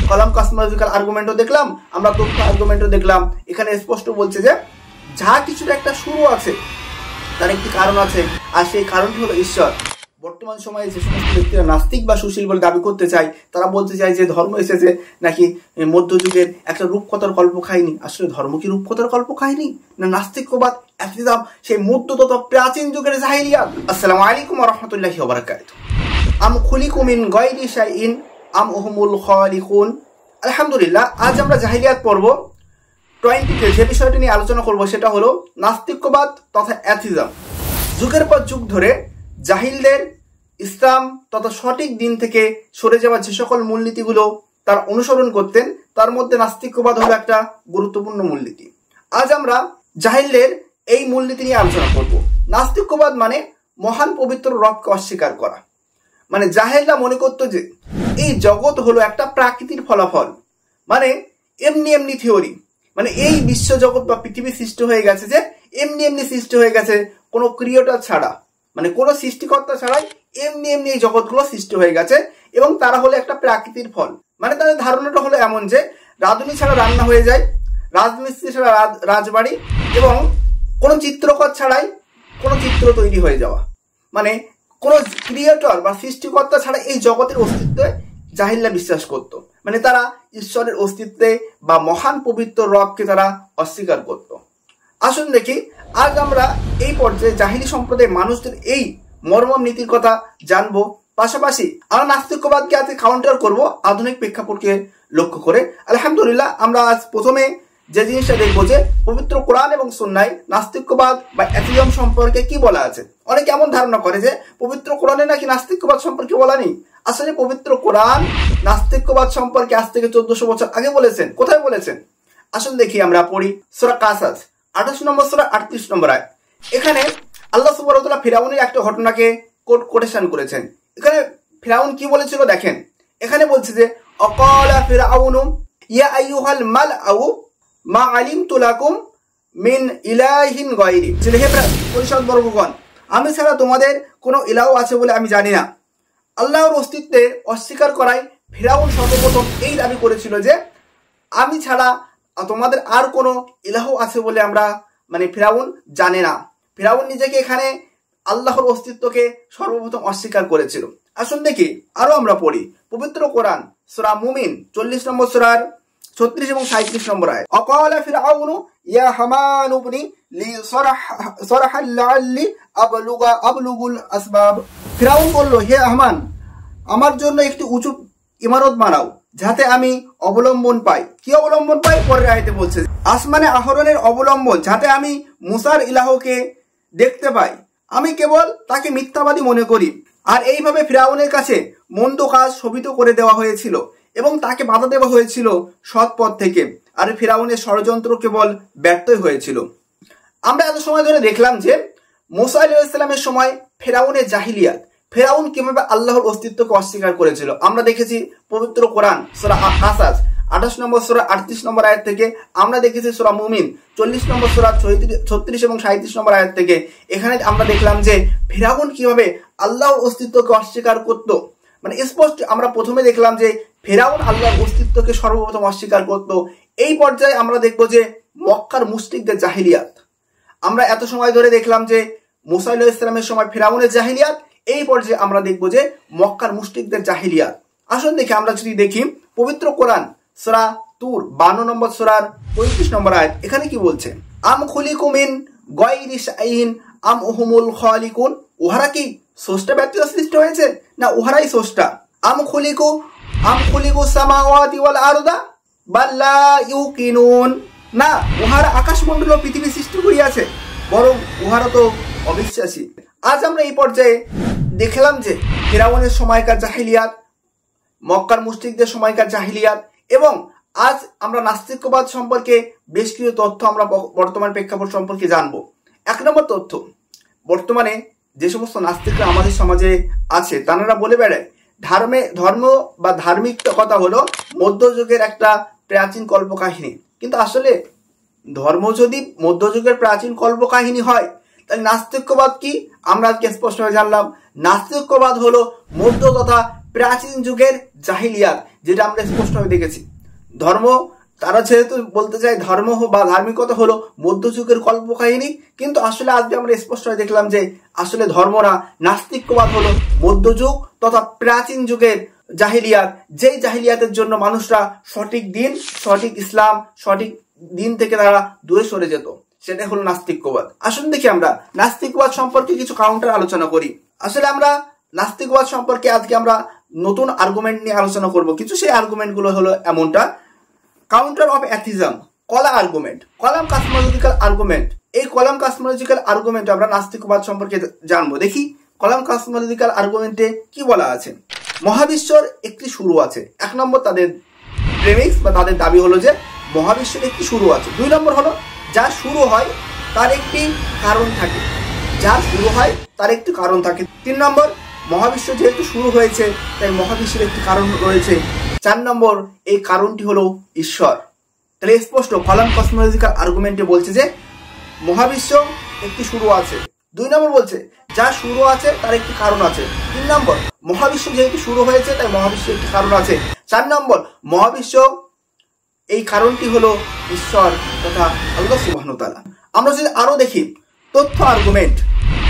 Column cosmological আর্গুমেন্টও দেখলাম, আমরা তথ্য আর্গুমেন্টও দেখলাম। এখানে স্পষ্ট বলছে যে যা কিছুর একটা শুরু আছে তার একটি কারণ আছে, আর সেই কারণটি হলো ঈশ্বর। বর্তমান সময়ে যে সমস্ত ব্যক্তিরা নাস্তিক বা সুশীল বলে দাবি করতে চায়, তারা বলতে চায় যে ধর্ম এসেছে নাকি মধ্যযুগের একটা রূপকথার কল্প কাহিনী। আসলে ধর্ম কি রূপকথার কল্প কাহিনী, না নাস্তিকবাদ এতিদাম সেই মধ্য তথা প্রাচীন যুগের জাহিলিয়াত? আসসালামু আলাইকুম ওয়া রাহমাতুল্লাহি ওয়া বারাকাতুহু। আম খুলিকু মিন গায়রি শাইইন আম হুমুল খালিকুন। আলহামদুলিল্লাহ, আজ আমরা জাহিলিয়াত পর্ব 20-তে যে বিষয়টি নিয়ে আলোচনা করব সেটা হলো নাস্তিকবাদ তথা অ্যাথিজম। যুগের পর যুগ ধরে জাহিলদের ইসলাম তথা সঠিক দিন থেকে সরে যাওয়া যে সকল মূলনীতিগুলো তার অনুসরণ করতেন, তার মধ্যে নাস্তিকবাদ হলো একটা গুরুত্বপূর্ণ মূলনীতি। আজ আমরা জাহিলদের এই মূলনীতি নিয়ে আলোচনা করব। নাস্তিকবাদ মানে মহান পবিত্র রবকে অস্বীকার করা। মানে জাহেলরা মনে করতো যে এই জগৎ হলো একটা প্রাকৃতিক ফলাফল, মানে এমনি এমনি থিওরি, মানে এই বিশ্ব জগৎ বা পৃথিবী সৃষ্টি হয়ে গেছে যে এমনি এমনি সৃষ্টি হয়ে গেছে, কোনো ক্রিয়েটর ছাড়া, মানে কোনো সৃষ্টিকর্তা ছাড়াই এমনি এমনি এই জগৎগুলো সৃষ্টি হয়ে গেছে, এবং তারা হলো একটা প্রাকৃতিক ফল। মানে তাদের ধারণাটা হলো এমন যে রাঁধুনি ছাড়া রান্না হয়ে যায়, রাজমিস্ত্রি ছাড়া রাজবাড়ি, এবং কোনো চিত্রকর ছাড়াই কোনো চিত্র তৈরি হয়ে যাওয়া, মানে কোনো ক্রিয়েটর বা সৃষ্টিকর্তা ছাড়া এই জগতের অস্তিত্বে জাহিলরা বিশ্বাস করত। মানে তারা ঈশ্বরের অস্তিত্বে বা মহান পবিত্র রবকে তারা অস্বীকার করত। আসুন দেখি আজ আমরা এই পর্যায়ে জাহিলি সম্প্রদায়ের মানুষদের এই মর্মম নীতির কথা জানবো। পাশাপাশি আমরা নাস্তিকবাদকে আজকে কাউন্টার করব আধুনিক প্রেক্ষাপটকে লক্ষ্য করে। আলহামদুলিল্লাহ, আমরা আজ প্রথমে যে জিনিসটা দেখবো যে পবিত্র কোরআন এবং সুন্নাহয় নাস্তিকবাদ বা অ্যাথিজম সম্পর্কে কি বলা আছে। অনেকে এমন ধারণা করে যে পবিত্র কোরআনে নাকি নাস্তিকবাদ সম্পর্কে বলা নেই। আসলে পবিত্র কোরআন নাস্তিকবাদ সম্পর্কে আজ থেকে 1400 বছর আগে বলেছেন। কোথায় বলেছেন? আসুন দেখি, আমরা পড়ি সূরা কাসাস 28 নম্বর সূরা 38 নম্বর আয়াত। এখানে আল্লাহ সুবহানাহু ওয়া তাআলা ফিরাউনের একটা ঘটনাকে কোটেশন করেছেন। এখানে ফিরাউন কি বলেছিল দেখেন। এখানে বলছে যে অকালা ফিরাউনু ইয়া আইয়ুহাল মালআউ মা আলিমতু লাকুম মিন ইলাহিন গায়রি। হে পরিষদ বর্গগণ, আমি ছাড়া তোমাদের কোনো ইলাহ আছে বলে আমি জানি না। আল্লাহর অস্তিত্বে অস্বীকার করায় ফিরাউন সর্বপ্রথম এই দাবি করেছিল যে আমি ছাড়া তোমাদের আর কোনো ইলাহ আছে বলে আমরা, মানে ফিরাউন জানে না। ফিরাউন নিজেকে এখানে আল্লাহর অস্তিত্বকে সর্বপ্রথম অস্বীকার করেছিল। আসুন দেখি আরো আমরা পড়ি পবিত্র কোরআন সূরা মুমিন 40 নম্বর সূরার 36 এবং 37 নম্বর আয়াত। অকালা ফিরাউনু ইয়া হামান ইবনি লি সরহা লাআল্লি আবলুগুল আসবাব। ফিরাউন বলল, হে হামান, আমার জন্য একটি উঁচু ইমারত বানাও যাতে আমি অবলম্বন পাই। কি অবলম্বন পাই? পরের আয়াতে বলছে আসমানে আহরণের অবলম্বন, যাতে আমি মুসার ইলাহকে দেখতে পাই। আমি কেবল তাকে মিথ্যাবাদী মনে করি। আর এইভাবে ফিরাউনের কাছে মন্দ কাজ শোভিত করে দেওয়া হয়েছিল এবং তাকে বাধা দেওয়া হয়েছিল সৎ পথ থেকে। আর ফিরাউনের ষড়যন্ত্র কেবল ব্যর্থই হয়েছিল। আমরা এত সময় ধরে দেখলাম যে মুসা আলাইহিস সালামের সময় ফিরাউনের জাহিলিয়াত, ফিরাউন কিভাবে আল্লাহর অস্তিত্বকে অস্বীকার করেছিল। আমরা দেখেছি পবিত্র কোরআন সূরা কাসাস 28 নম্বর সূরা 38 নম্বর আয়াত থেকে, আমরা দেখেছি সূরা মুমিন 40 নম্বর সূরা 36 এবং 37 নম্বর আয়াত থেকে। এখানে আমরা দেখলাম যে ফিরাউন কিভাবে আল্লাহর অস্তিত্বকে অস্বীকার করত। মানে স্পষ্ট আমরা প্রথমে দেখলাম যে ফিরাউন আল্লাহর অস্তিত্বকে সর্বপ্রথম অস্বীকার করত। এই পর্যায়ে আমরা দেখব যে মক্কার মুশরিকদের জাহিলিয়াত। আমরা এত সময় ধরে দেখলাম যে মুসা আলাইহিস সালামের সময় ফিরাউনের জাহিলিয়াত, এই পর্যায়ে আমরা দেখব যে মক্কার মুশরিকদের জাহিলিয়াত। আসুন দেখি আমরা যদি দেখি পবিত্র কোরআন সূরা তুর 52 নম্বর সূরার 35 নম্বর আয়াত। এখানে কি বলছে? আম খুলিকু মিন গায়রি শাইইন আম হুমুল খালিকুন। উহারা কি স্রষ্টা ব্যতীত সৃষ্টি হয়েছে, না উহারাই স্রষ্টা? আম খুলিকু সামাওয়াতি ওয়াল আরদা বাল লা ইউকিনুন। না, উহারা আকাশমণ্ডল ও পৃথিবী সৃষ্টি করিয়াছে, বরং উহারা তো অবিশ্বাসী। আজ আমরা এই পর্যায়ে দেখলাম যে ফিরাউনের সময়কার জাহিলিয়াত, মক্কার মুশরিকদের সময়কার জাহিলিয়াত, এবং আজ আমরা নাস্তিকবাদ সম্পর্কে বেশ কিছু তথ্য আমরা বর্তমান প্রেক্ষাপট সম্পর্কে জানবো। 1 নম্বর তথ্য, বর্তমানে যে সমস্ত নাস্তিকরা আমাদের সমাজে আছে তারা বলে বেড়ায় ধর্ম বা ধার্মিকতা হলো মধ্যযুগের একটা প্রাচীন কল্পকাহিনী। কিন্তু আসলে ধর্ম যদি মধ্যযুগের প্রাচীন কল্পকাহিনী হয়, তাহলে নাস্তিকবাদ কি? আমরা আজকে স্পষ্টভাবে জানলাম। নাস্তিকবাদ হলো মধ্য তথা প্রাচীন যুগের জাহিলিয়াত, যেটা আমরা স্পষ্টভাবে দেখেছি। ধর্ম, তারা যেহেতু বলতে চায় ধর্ম বা ধার্মিকতা হলো মধ্যযুগের কল্পকাহিনী, কিন্তু আসলে আজকে আমরা স্পষ্টভাবে দেখলাম যে আসলে ধর্ম না, নাস্তিক্যবাদ হলো মধ্যযুগ তথা প্রাচীন যুগের জাহিলিয়াত, যেই জাহিলিয়াতের জন্য মানুষরা সঠিক দিন, সঠিক ইসলাম, সঠিক দিন থেকে তারা দূরে সরে যেত, সেটা হলো নাস্তিক্যবাদ। আসুন দেখি আমরা নাস্তিকবাদ সম্পর্কে কিছু কাউন্টার আলোচনা করি। আসলে আমরা নাস্তিকবাদ সম্পর্কে আজকে আমরা নতুন আর্গুমেন্ট নিয়ে আলোচনা করব। কিছু সেই আর্গুমেন্ট গুলো হলো এমনটা: কাউন্টার অফ অ্যাথিজম, কলা আর্গুমেন্ট, কলাম কসমোলজিক্যাল আর্গুমেন্ট। এই কলাম কসমোলজিক্যাল আর্গুমেন্টে আমরা নাস্তিকবাদ সম্পর্কে জানবো। দেখি কলাম কসমোলজিক্যাল আর্গুমেন্টে কি বলা আছে। মহাবিশ্বর একটি শুরু আছে। 1 নম্বর তাদের প্রেমিক্স বা তাদের দাবি হলো যে মহাবিশ্বের একটি শুরু আছে। 2 নম্বর হলো যা শুরু হয় তার একটি কারণ থাকে, যা শুরু হয় তার একটি কারণ থাকে। 3 নম্বর মহাবিশ্ব যেহেতু শুরু হয়েছে তাই মহাবিশ্বের একটি কারণ রয়েছে। 4 নম্বর এই কারণটি হলো ঈশ্বর। তাহলে স্পষ্ট কলাম কসমোলজিক্যাল আর্গুমেন্টে বলছে যে মহাবিশ্ব একটি শুরু আছে। 2 নম্বর বলছে যা শুরু আছে তার একটি কারণ আছে। 3 নম্বর মহাবিশ্ব যেহেতু শুরু হয়েছে তাই মহাবিশ্বের একটি কারণ আছে। 4 নম্বর মহাবিশ্ব এই কারণটি হলো ঈশ্বর তথা আল্লাহ সুবহানাহু ওয়া তাআলা। আমরা যদি আরো দেখি তথ্য আর্গুমেন্ট।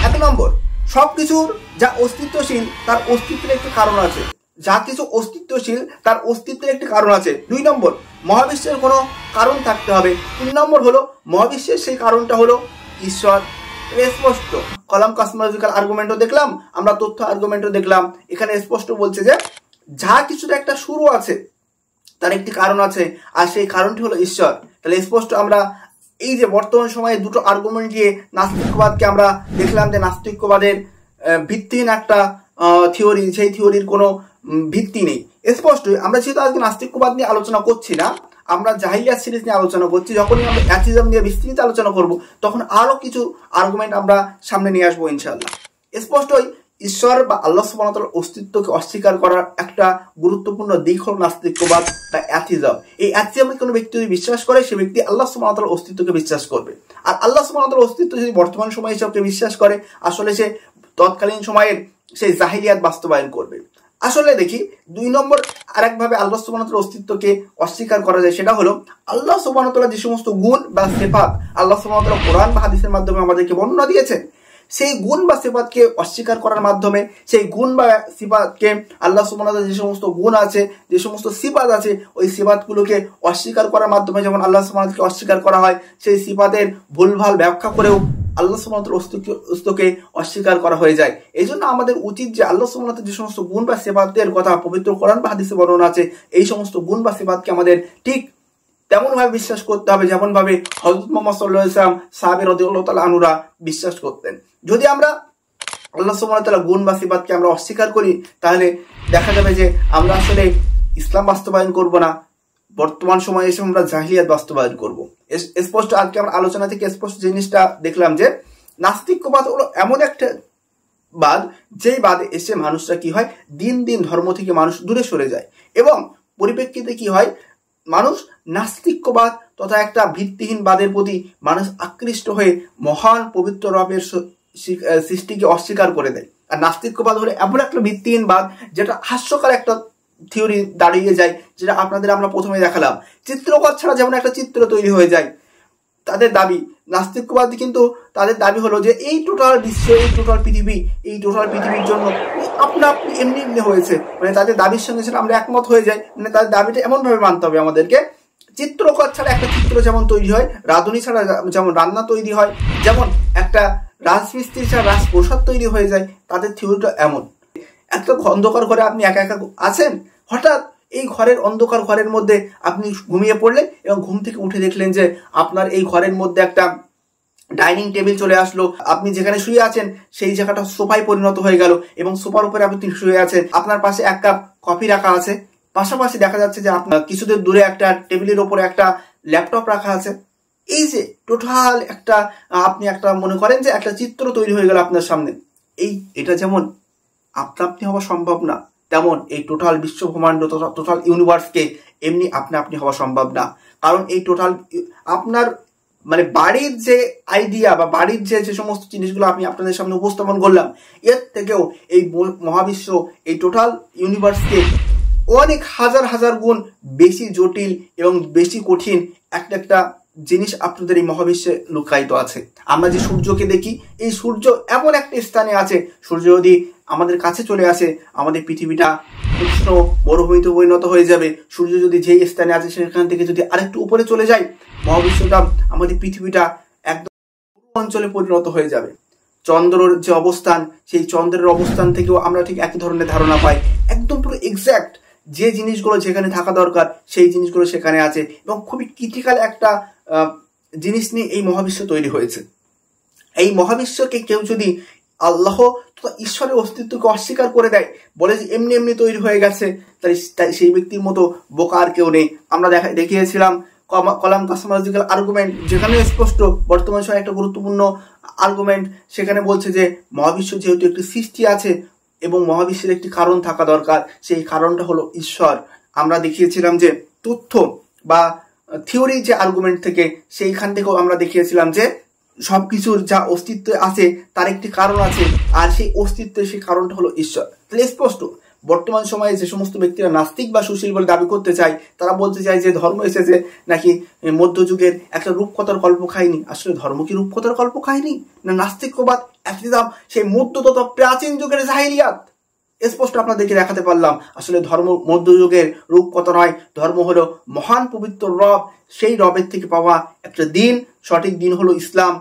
1 নম্বর সবকিছুর যা অস্তিত্বশীল তার অস্তিত্বের একটি কারণ আছে, যা কিছু অস্তিত্বশীল তার অস্তিত্বের একটি কারণ আছে। 2 নম্বর মহাবিশ্বের কোনো কারণ থাকতে হবে। 3 নম্বর হলো মহাবিশ্বের সেই কারণটা হলো ঈশ্বর। স্পষ্ট কলাম কসমোলজিক্যাল আর্গুমেন্টও দেখলাম, আমরা তথ্য আর্গুমেন্টও দেখলাম। এখানে স্পষ্ট বলছে যে যা কিছুর একটা শুরু আছে তার একটি কারণ আছে, আর সেই কারণটি হলো ঈশ্বর। তাহলে স্পষ্ট আমরা এই যে বর্তমান সময়ে দুটো আর্গুমেন্ট দিয়ে নাস্তিকবাদকে আমরা দেখলাম যে নাস্তিকবাদের ভিত্তিহীন একটা থিওরি, সেই থিওরির কোনো ভিত্তি নেই। স্পষ্টই আমরা যেহেতু আজকে নাস্তিকবাদ নিয়ে আলোচনা করছি না, আমরা জাহিলিয়াত সিরিজ নিয়ে আলোচনা করছি, যখনই আমরা অ্যাথিজম নিয়ে বিস্তৃত আলোচনা করব তখন আরো কিছু আর্গুমেন্ট আমরা সামনে নিয়ে আসবো ইনশাআল্লাহ। স্পষ্টই ঈশ্বর বা আল্লাহ সুবহানাহু ওয়া তাআলার অস্তিত্বকে অস্বীকার করার একটা গুরুত্বপূর্ণ দিক হল নাস্তিকবাদ বা অ্যাথিজম। এই অ্যাথিজমে কোনো ব্যক্তি যদি বিশ্বাস করে সে ব্যক্তি আল্লাহ সুবহানাহু ওয়া তাআলার অস্তিত্বকে বিশ্বাস করবে। আর আল্লাহ সুবহানাহু ওয়া তাআলার অস্তিত্ব যদি বর্তমান সময়ে হিসাবে বিশ্বাস করে, আসলে সে তৎকালীন সময়ের সেই জাহিলিয়াত বাস্তবায়ন করবে। আসলে দেখি 2 নম্বর আরেকভাবে আল্লাহ সুবহানাহু ওয়া তাআলার অস্তিত্বকে অস্বীকার করা যায়, সেটা হলো আল্লাহ সুবহানাহু ওয়া তাআলা যে সমস্ত গুণ বা সিফাত আল্লাহ সুবহানাহু ওয়া তাআলা কোরআন বা হাদিসের মাধ্যমে আমাদেরকে বর্ণনা দিয়েছেন, সেই গুণ বা সিফাতকে অস্বীকার করার মাধ্যমে, সেই গুণ বা সিফাতকে আল্লাহ সুবহানাহু ওয়া তাআলার যে সমস্ত গুণ আছে, যে সমস্ত সিফাত আছে, ওই সিফাতগুলোকে অস্বীকার করার মাধ্যমে যেমন আল্লাহ সুবহানাহু ওয়া তাআলাকে অস্বীকার করা হয়, সেই সিফাতের ভুলভাল ব্যাখ্যা করেও আল্লাহ সুবহানাহু ওয়া তাআলার অস্তিত্বকে অস্বীকার করা হয়ে যায়। এই জন্য আমাদের উচিত যে আল্লাহ সুবহানাহু ওয়া তাআলার যে সমস্ত গুণ বা সিফাতের কথা পবিত্র কোরআন বা হাদিসে বর্ণনা আছে, এই সমস্ত গুণ বা সিফাতকে আমাদের ঠিক তেমন ভাবে বিশ্বাস করতে হবে যেমন ভাবে হযরত মুহাম্মদ সাল্লাল্লাহু আলাইহি ওয়াসাল্লাম সাহাবী রাদিয়াল্লাহু তাআলা আনহুরা বিশ্বাস করতেন। যদি আমরা আল্লাহ সুবহানাহু ওয়া তাআলার গুণ বা সিফাতকে আমরা অস্বীকার করি, তাহলে দেখা যাবে যে আমরা আসলে ইসলাম বাস্তবায়ন করব না, বর্তমান সময়ে এসে আমরা জাহিলিয়াত বাস্তবায়ন করব। স্পষ্ট আজকে আমরা আলোচনা থেকে স্পষ্ট জিনিসটা দেখলাম যে নাস্তিকবাদ হলো এমন একটা বাদ, যেই বাদে এসে মানুষরা কি হয়, দিন দিন ধর্ম থেকে মানুষ দূরে সরে যায়, এবং পরিপ্রেক্ষিতে কি হয়, মানুষ নাস্তিকবাদ তথা একটা ভিত্তিহীন বাদের প্রতি মানুষ আকৃষ্ট হয়ে মহান পবিত্র রবের সৃষ্টিকে অস্বীকার করে দেয়। আর নাস্তিকবাদ হলে এমন একটা ভিত্তিহীন বাদ যেটা হাস্যকর একটা থিওরি দাঁড়িয়ে যায়, যেটা আপনাদের আমরা প্রথমে দেখালাম। চিত্রকর ছাড়া যেমন একটা চিত্র তৈরি হয়ে যায় তাদের দাবি। নাস্তিকবাদ কিন্তু তাদের দাবি হলো যে এই টোটাল বিশ্ব, এই টোটাল পৃথিবীর জন্য আপনা আপনি এমনি এমনি হয়েছে, মানে তাদের দাবির সঙ্গে সেটা আমরা একমত হয়ে যাই। মানে তাদের দাবিটা এমন ভাবে মানতে হবে আমাদেরকে, চিত্রকর ছাড়া একটা চিত্র যেমন তৈরি হয়, রাঁধুনি ছাড়া যেমন রান্না তৈরি হয়, যেমন একটা রাজমিস্ত্রি ছাড়া রাজপ্রসাদ তৈরি হয়ে যায়, তাদের থিওরিটা এমন। একটা অন্ধকার ঘরে আপনি একা একা আছেন, হঠাৎ এই ঘরের অন্ধকার ঘরের মধ্যে আপনি ঘুমিয়ে পড়লেন এবং ঘুম থেকে উঠে দেখলেন যে আপনার এই ঘরের মধ্যে একটা ডাইনিং টেবিল চলে আসলো, আপনি যেখানে শুয়ে আছেন সেই জায়গাটা সোফায় পরিণত হয়ে গেল, এবং সোফার উপরে আপনি শুয়ে আছেন, আপনার পাশে 1 কাপ কফি রাখা আছে, পাশাপাশি দেখা যাচ্ছে যে আপনার কিছুদের দূরে একটা টেবিলের উপরে একটা ল্যাপটপ রাখা আছে। এই যে টোটাল একটা আপনি একটা মনে করেন যে একটা চিত্র তৈরি হয়ে গেল আপনার সামনে। এটা যেমন আপনা আপনি হওয়া সম্ভব না, তেমন এই টোটাল বিশ্ব ব্রহ্মাণ্ড টোটাল ইউনিভার্সকে এমনি আপনা আপনি হওয়া সম্ভব না। কারণ এই টোটাল আপনার মানে বাড়ির যে আইডিয়া বা বাড়ির যে সমস্ত জিনিসগুলো আমি আপনাদের সামনে উপস্থাপন করলাম, এর থেকেও এই মহাবিশ্ব, এই টোটাল ইউনিভার্সকে অনেক হাজার হাজার গুণ বেশি জটিল এবং বেশি কঠিন একটা জিনিস আপনাদের এই মহাবিশ্বে লুকায়িত আছে। আমরা যে সূর্যকে দেখি, এই সূর্য এমন একটা স্থানে আছে, সূর্য যদি আমাদের কাছে চলে আসে আমাদের পৃথিবীটা উষ্ণ মরুভূমিতে পরিণত হয়ে যাবে। সূর্য যদি যেই স্থানে আছে সেখান থেকে যদি আরেকটু উপরে চলে যায়, মহাবিশ্বটা আমাদের পৃথিবীটা একদম অঞ্চলে পরিণত হয়ে যাবে। চন্দ্রের যে অবস্থান, সেই চন্দ্রের অবস্থান থেকেও আমরা ঠিক একই ধরনের ধারণা পাই। একদম পুরো এক্স্যাক্ট যে জিনিসগুলো যেখানে থাকা দরকার সেই জিনিসগুলো সেখানে আছে, এবং খুবই ক্রিটিক্যাল একটা জিনিস নিয়ে এই মহাবিশ্ব তৈরি হয়েছে। এই মহাবিশ্বকে কেউ যদি আল্লাহ তথা ঈশ্বরের অস্তিত্বকে অস্বীকার করে দেয়, বলে যে এমনি এমনি তৈরি হয়ে গেছে, তাই সেই ব্যক্তির মতো বোকা আর কেউ নেই। আমরা দেখিয়েছিলাম কলাম কসমোলজিক্যাল আর্গুমেন্ট, যেখানে স্পষ্ট বর্তমান সময়ে একটা গুরুত্বপূর্ণ আর্গুমেন্ট, সেখানে বলছে যে মহাবিশ্ব যেহেতু একটি সৃষ্টি আছে এবং মহাবিশ্বের একটি কারণ থাকা দরকার, সেই কারণটা হলো ঈশ্বর। আমরা দেখিয়েছিলাম যে তথ্য বা থিওরি যে আর্গুমেন্ট থেকে, সেইখান থেকেও আমরা দেখিয়েছিলাম যে সবকিছুর যা অস্তিত্ব আছে তার একটি কারণ আছে, আর সেই অস্তিত্বের সেই কারণটা হলো ঈশ্বর। তাহলে স্পষ্ট বর্তমান সময়ে যে সমস্ত ব্যক্তিরা নাস্তিক বা সুশীল বলে দাবি করতে চায়, তারা বলতে চায় যে ধর্ম এসেছে নাকি মধ্যযুগের একটা রূপকথার কল্প কাহিনী। আসলে ধর্ম কি রূপকথার কল্প কাহিনী, না নাস্তিকবাদ একদম সেই মধ্য তথা প্রাচীন যুগের জাহিলিয়াত? স্পষ্ট আপনাদেরকে দেখাতে পারলাম আসলে ধর্ম মধ্যযুগের রূপকথা নয়, ধর্ম হলো মহান পবিত্র রব, সেই রবের থেকে পাওয়া একটা দিন, সঠিক দিন হলো ইসলাম।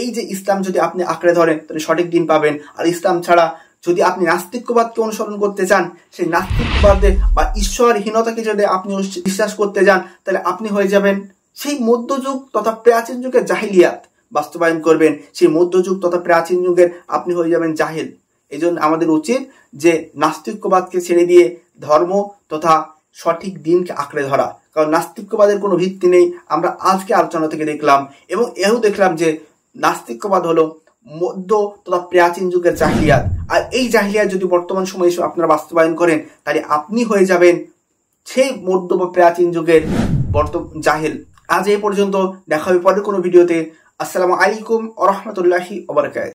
এই যে ইসলাম যদি আপনি আঁকড়ে ধরেন তাহলে সঠিক দিন পাবেন। আর ইসলাম ছাড়া যদি আপনি নাস্তিকবাদকে অনুসরণ করতে চান, সেই নাস্তিকবাদে বা ঈশ্বরহীনতাকে যদি আপনি বিশ্বাস করতে যান, তাহলে আপনি হয়ে যাবেন সেই মধ্যযুগ তথা প্রাচীন যুগের জাহিলিয়াত বাস্তবায়ন করবেন। সেই মধ্যযুগ তথা প্রাচীন যুগের আপনি হয়ে যাবেন জাহিল। এই জন্য আমাদের উচিত যে নাস্তিকবাদকে ছেড়ে দিয়ে ধর্ম তথা সঠিক দিনকে আঁকড়ে ধরা, কারণ নাস্তিকবাদের কোনো ভিত্তি নেই। আমরা আজকে আলোচনা থেকে দেখলাম এবং এও দেখলাম যে নাস্তিকবাদ হলো মধ্য তথা প্রাচীন যুগের জাহিলিয়াত, আর এই জাহিলিয়াত যদি বর্তমান সময়ে এসে আপনারা বাস্তবায়ন করেন, তাহলে আপনি হয়ে যাবেন সেই মধ্য বা প্রাচীন যুগের জাহিল। আজ এই পর্যন্ত, দেখা হবে পরের কোনো ভিডিওতে। আসসালামু আলাইকুম ওয়া রাহমাতুল্লাহি ওয়া বারাকাতুহু।